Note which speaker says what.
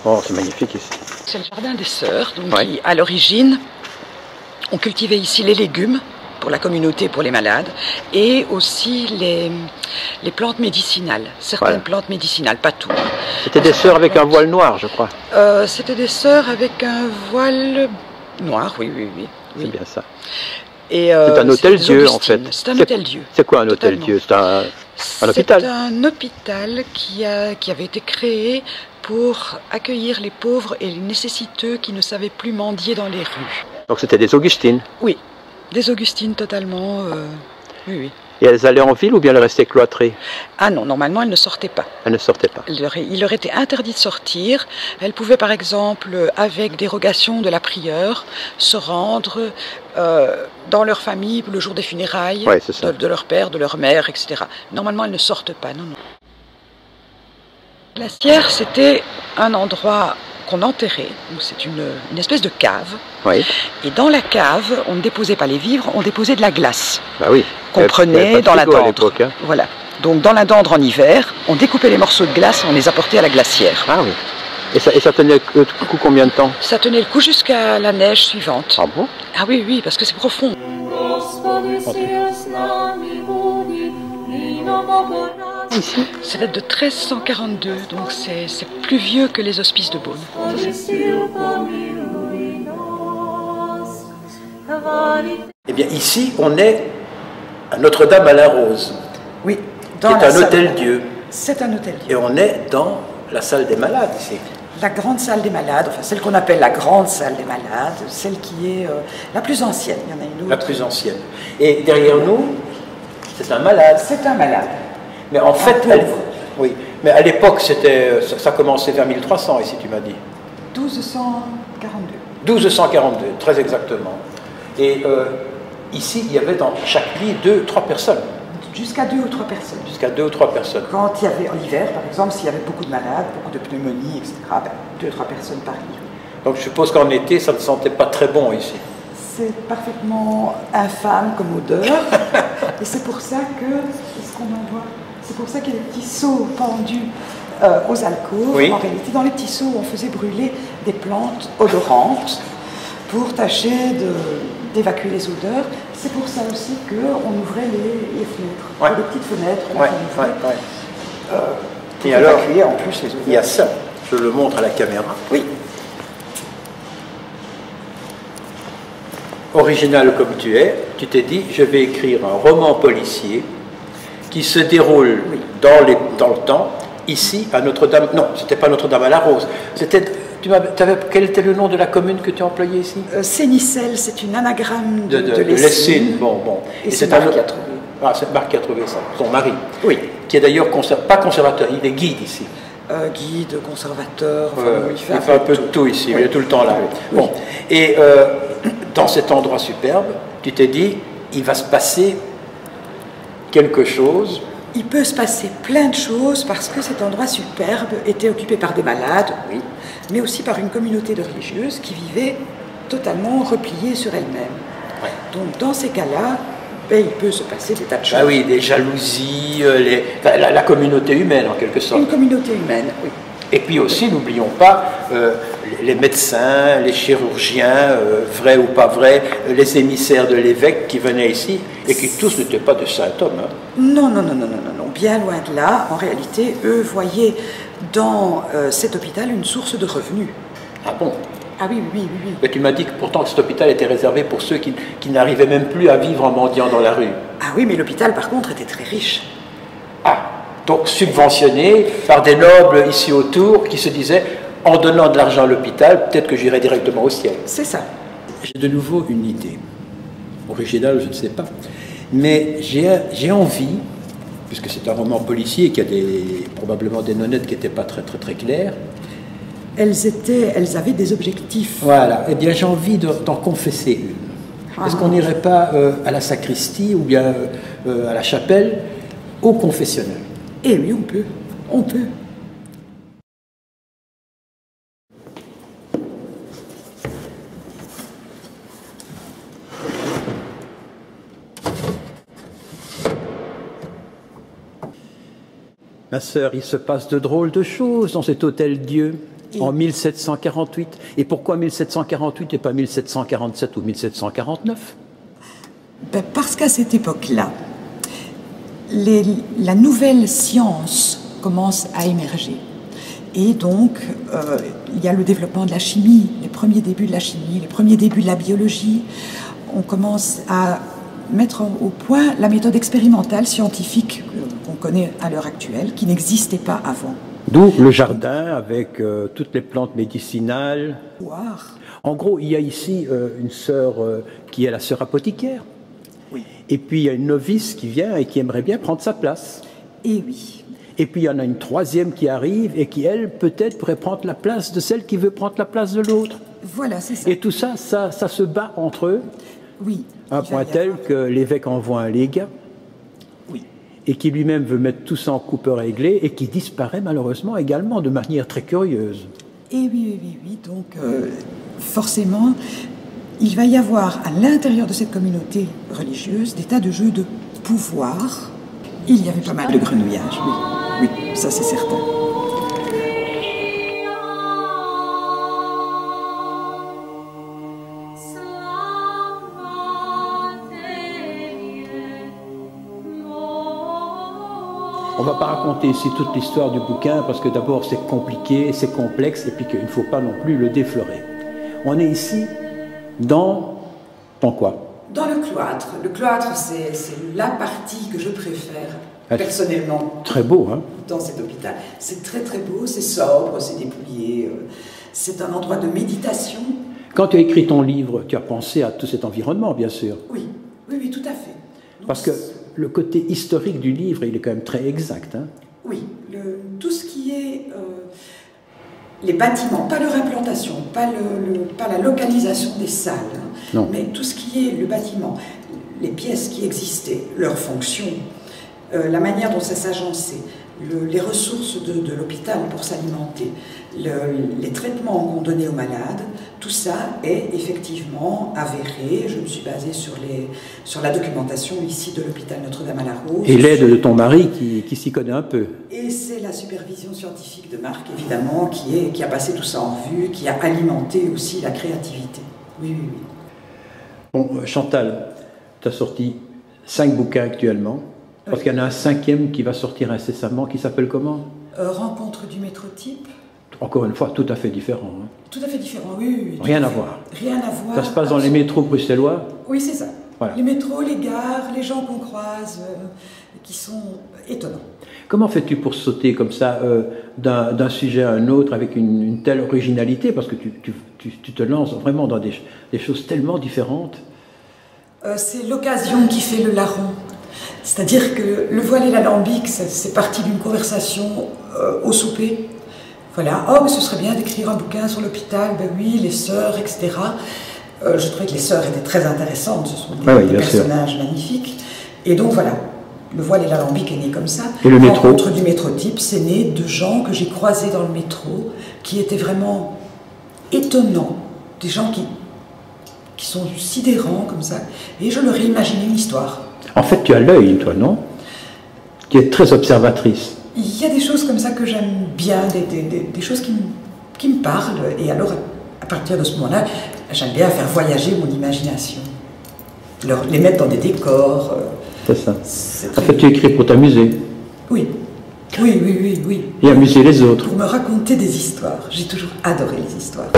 Speaker 1: Oh, c'est magnifique ici.
Speaker 2: C'est le jardin des sœurs, donc qui, à l'origine, ont cultivé ici les légumes pour la communauté, pour les malades, et aussi les plantes médicinales, certaines plantes médicinales, pas tout.
Speaker 1: C'était des sœurs avec un voile noir, je crois.
Speaker 2: C'était des sœurs avec un voile noir, oui.
Speaker 1: C'est bien ça.
Speaker 2: C'est
Speaker 1: un hôtel-dieu, en fait.
Speaker 2: C'est un hôtel-dieu.
Speaker 1: C'est quoi un hôtel-dieu? C'est un hôpital?
Speaker 2: C'est un hôpital qui avait été créé pour accueillir les pauvres et les nécessiteux qui ne savaient plus mendier dans les rues.
Speaker 1: Donc c'était des Augustines?
Speaker 2: Oui, des Augustines totalement, oui.
Speaker 1: Et elles allaient en ville ou bien elles restaient cloîtrées?
Speaker 2: Ah non, normalement elles ne sortaient pas.
Speaker 1: Elles ne sortaient pas.
Speaker 2: Il leur était interdit de sortir. Elles pouvaient par exemple, avec dérogation de la prieure, se rendre dans leur famille le jour des funérailles, de leur père, de leur mère, etc. Normalement elles ne sortent pas, non. La glacière, c'était un endroit qu'on enterrait, c'est une espèce de cave.
Speaker 1: Oui.
Speaker 2: Et dans la cave, on ne déposait pas les vivres, on déposait de la glace.
Speaker 1: Bah oui.
Speaker 2: Qu'on prenait dans la dendre.
Speaker 1: Hein.
Speaker 2: Voilà. Donc dans la dendre en hiver, on découpait les morceaux de glace et on les apportait à la glacière.
Speaker 1: Ah oui. Et ça tenait le coup combien de temps? Ça
Speaker 2: tenait le coup jusqu'à la neige suivante.
Speaker 1: Ah bon?
Speaker 2: Ah oui, parce que c'est profond.
Speaker 1: Ici?
Speaker 2: Ça date de 1342, donc c'est plus vieux que les hospices de Beaune.
Speaker 1: Eh bien ici, on est à Notre-Dame-à-la-Rose.
Speaker 2: Oui.
Speaker 1: Qui est un hôtel-dieu.
Speaker 2: C'est un hôtel-dieu.
Speaker 1: Et on est dans la salle des malades ici.
Speaker 2: La grande salle des malades, enfin celle qu'on appelle la grande salle des malades, celle qui est la plus ancienne. Il y en a une autre.
Speaker 1: La plus ancienne. Et derrière nous, c'est un malade.
Speaker 2: C'est un malade.
Speaker 1: Mais en fait, oui. Mais à l'époque, ça commençait vers 1300 ici, tu m'as dit.
Speaker 2: 1242.
Speaker 1: 1242, très exactement. Et ici, il y avait dans chaque lit 2-3 personnes.
Speaker 2: Jusqu'à 2 ou 3 personnes.
Speaker 1: Jusqu'à 2 ou 3 personnes.
Speaker 2: Quand il y avait, en hiver, par exemple, s'il y avait beaucoup de malades, beaucoup de pneumonies, etc., 2 ou 3 personnes par lit.
Speaker 1: Donc je suppose qu'en été, ça ne sentait pas très bon ici.
Speaker 2: C'est parfaitement infâme comme odeur. Et c'est pour ça que, qu'est-ce qu'on en voit? C'est pour ça qu'il y a des petits seaux pendus aux alcôves.
Speaker 1: Oui.
Speaker 2: En réalité, dans les petits seaux, on faisait brûler des plantes odorantes pour tâcher d'évacuer les odeurs. C'est pour ça aussi qu'on ouvrait les fenêtres, les petites fenêtres. Pour
Speaker 1: et alors,
Speaker 2: évacuer en plus les odeurs.
Speaker 1: Il y a ça, je le montre à la caméra.
Speaker 2: Oui.
Speaker 1: Original comme tu es, tu t'es dit, je vais écrire un roman policier qui se déroule dans le temps, ici, à Notre-Dame. Non, c'était pas Notre-Dame-à-la-Rose. C'était... Quel était le nom de la commune que tu as employé ici? Sénicelle, c'est une anagramme de Lessines.
Speaker 2: Bon.
Speaker 1: Et c'est Marc qui a trouvé. Ah, c'est Marc qui a trouvé ça, son mari. Oui. Qui est d'ailleurs pas conservateur, il est guide ici.
Speaker 2: Guide, conservateur,
Speaker 1: il fait un peu de tout ici, il est tout le temps là. Oui. Bon. Et dans cet endroit superbe, tu t'es dit, il va se passer quelque chose.
Speaker 2: Il peut se passer plein de choses parce que cet endroit superbe était occupé par des malades, oui, mais aussi par une communauté de religieuses qui vivaient totalement repliées sur elles-mêmes. Ouais. Donc dans ces cas-là, il peut se passer des tas de choses.
Speaker 1: Ah oui, des jalousies, la communauté humaine en quelque sorte.
Speaker 2: Une communauté humaine, oui.
Speaker 1: Et puis aussi, n'oublions pas, les médecins, les chirurgiens, vrais ou pas vrais, les émissaires de l'évêque qui venaient ici et qui tous n'étaient pas de saints hommes. Hein.
Speaker 2: Non, bien loin de là. En réalité, eux voyaient dans cet hôpital une source de revenus.
Speaker 1: Ah bon?
Speaker 2: Ah oui.
Speaker 1: Mais tu m'as dit que pourtant cet hôpital était réservé pour ceux qui n'arrivaient même plus à vivre en mendiant dans la rue.
Speaker 2: Ah oui, mais l'hôpital par contre était très riche.
Speaker 1: Ah, donc subventionné par des nobles ici autour qui se disaient en donnant de l'argent à l'hôpital, peut-être que j'irai directement au ciel.
Speaker 2: C'est ça.
Speaker 1: J'ai de nouveau une idée. Originale, je ne sais pas. Mais j'ai envie, puisque c'est un roman policier qui a probablement des nonnettes qui n'étaient pas très claires.
Speaker 2: Elles avaient des objectifs.
Speaker 1: Voilà. Eh bien, j'ai envie d'en confesser une. Est-ce qu'on n'irait pas à la sacristie ou bien à la chapelle, au confessionnal?
Speaker 2: Eh oui, on peut. On peut.
Speaker 1: Ma sœur, il se passe de drôles de choses dans cet hôtel-Dieu en 1748. Et pourquoi 1748 et pas 1747 ou 1749?
Speaker 2: Parce qu'à cette époque-là, la nouvelle science commence à émerger. Et donc, il y a le développement de la chimie, les premiers débuts de la chimie, les premiers débuts de la biologie. On commence à mettre au point la méthode expérimentale scientifique qu'on connaît à l'heure actuelle, qui n'existait pas avant.
Speaker 1: D'où le jardin avec toutes les plantes médicinales.
Speaker 2: Voir.
Speaker 1: En gros, il y a ici une sœur qui est la sœur apothicaire.
Speaker 2: Oui.
Speaker 1: Et puis il y a une novice qui vient et qui aimerait bien prendre sa place.
Speaker 2: Et oui.
Speaker 1: Et puis il y en a une troisième qui arrive et qui, elle, peut-être pourrait prendre la place de celle qui veut prendre la place de l'autre.
Speaker 2: Voilà, c'est ça.
Speaker 1: Et tout ça, ça se bat entre eux.
Speaker 2: Oui.
Speaker 1: À un point tel que l'évêque envoie un légat.
Speaker 2: Oui.
Speaker 1: Et qui lui-même veut mettre tout ça en coupe réglée et qui disparaît malheureusement également de manière très curieuse.
Speaker 2: Et oui. Donc, forcément, il va y avoir à l'intérieur de cette communauté religieuse des tas de jeux de pouvoir. Il y avait pas mal de grenouillage, oui, ça c'est certain.
Speaker 1: On ne va pas raconter ici toute l'histoire du bouquin parce que d'abord c'est compliqué, c'est complexe et puis qu'il ne faut pas non plus le déflorer. On est ici dans quoi? Dans
Speaker 2: le cloître. Le cloître, c'est la partie que je préfère, personnellement.
Speaker 1: Très beau, hein?
Speaker 2: Dans cet hôpital. C'est très beau, c'est sobre, c'est dépouillé. C'est un endroit de méditation.
Speaker 1: Quand tu as écrit ton livre, tu as pensé à tout cet environnement, bien sûr.
Speaker 2: Oui, tout à fait. Donc,
Speaker 1: parce que le côté historique du livre, il est quand même très exact. Hein?
Speaker 2: Oui, tout ce qui est les bâtiments, pas leur implantation, pas la localisation des salles,
Speaker 1: non.
Speaker 2: Mais tout ce qui est le bâtiment, les pièces qui existaient, leurs fonctions, la manière dont ça s'agençait, les ressources de l'hôpital pour s'alimenter, les traitements qu'on donnait aux malades, tout ça est effectivement avéré. Je me suis basée sur la documentation ici de l'hôpital Notre-Dame-à-la-Rose.
Speaker 1: Et l'aide de ton mari qui s'y connaît un peu.
Speaker 2: Et c'est la supervision scientifique de Marc, évidemment, qui a passé tout ça en revue, qui a alimenté aussi la créativité. Oui.
Speaker 1: Bon, Chantal, tu as sorti 5 bouquins actuellement. Parce qu'il y en a un 5e qui va sortir incessamment, qui s'appelle comment?
Speaker 2: Rencontre du métrotype.
Speaker 1: Encore une fois, tout à fait différent. Hein.
Speaker 2: Tout à fait différent, oui.
Speaker 1: Rien à voir.
Speaker 2: Rien à voir.
Speaker 1: Ça se passe dans les métros bruxellois?
Speaker 2: Oui, c'est ça.
Speaker 1: Voilà.
Speaker 2: Les métros, les gares, les gens qu'on croise, qui sont étonnants.
Speaker 1: Comment fais-tu pour sauter comme ça d'un sujet à un autre avec une telle originalité? Parce que tu te lances vraiment dans des choses tellement différentes.
Speaker 2: C'est l'occasion qui fait le larron. C'est-à-dire que le voile et l'alambic, c'est parti d'une conversation au souper. Voilà, oh mais ce serait bien d'écrire un bouquin sur l'hôpital, ben oui, les sœurs, etc. Je trouvais que les sœurs étaient très intéressantes, ce sont des personnages magnifiques. Et donc voilà, le voile et l'alambic est né comme ça.
Speaker 1: Et le métro?
Speaker 2: Rencontre du métrotype, c'est né de gens que j'ai croisés dans le métro, qui étaient vraiment étonnants, des gens qui sont sidérants comme ça, et je leur ai imaginé une histoire.
Speaker 1: En fait, tu as l'œil, toi, non? Tu es très observatrice.
Speaker 2: Il y a des choses comme ça que j'aime bien, des choses qui me parlent. Et alors, à partir de ce moment-là, j'aime bien faire voyager mon imagination. Les mettre dans des décors.
Speaker 1: C'est ça. En fait, tu écris pour t'amuser.
Speaker 2: Oui. Oui.
Speaker 1: Et amuser les autres.
Speaker 2: Pour me raconter des histoires. J'ai toujours adoré les histoires.